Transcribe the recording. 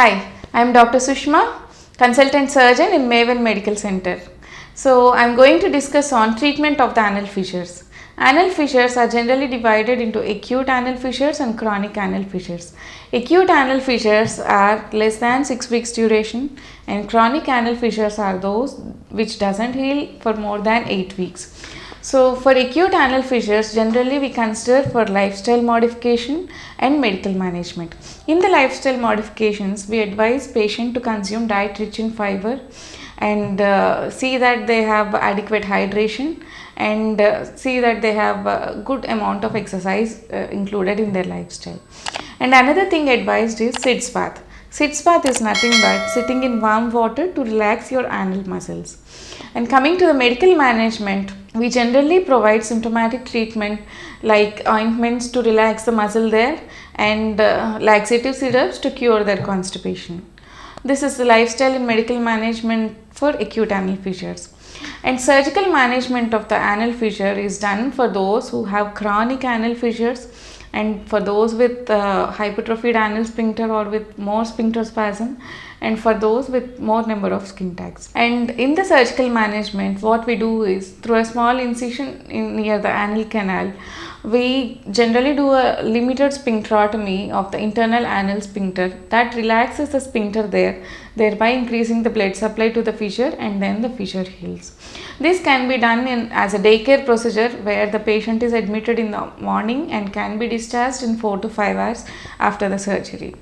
Hi, I am Dr. Sushma, consultant surgeon in Maven Medical Center. So, I am going to discuss on treatment of the anal fissures. Anal fissures are generally divided into acute anal fissures and chronic anal fissures. Acute anal fissures are less than 6 weeks duration, and chronic anal fissures are those which doesn't heal for more than 8 weeks. So, for acute anal fissures, generally we consider for lifestyle modification and medical management. In the lifestyle modifications, we advise patient to consume diet rich in fiber and see that they have adequate hydration and see that they have a good amount of exercise included in their lifestyle. And another thing advised is sitz bath. Sitz bath is nothing but sitting in warm water to relax your anal muscles. And coming to the medical management, we generally provide symptomatic treatment like ointments to relax the muscle there and laxative syrups to cure their constipation. This is the lifestyle in medical management for acute anal fissures. And surgical management of the anal fissure is done for those who have chronic anal fissures and for those with hypertrophied anal sphincter or with more sphincter spasm, and for those with more number of skin tags. And in the surgical management, what we do is through a small incision near the anal canal, we generally do a limited sphincterotomy of the internal anal sphincter that relaxes the sphincter there, thereby increasing the blood supply to the fissure, and then the fissure heals. This can be done as a daycare procedure where the patient is admitted in the morning and can be discharged in 4 to 5 hours after the surgery.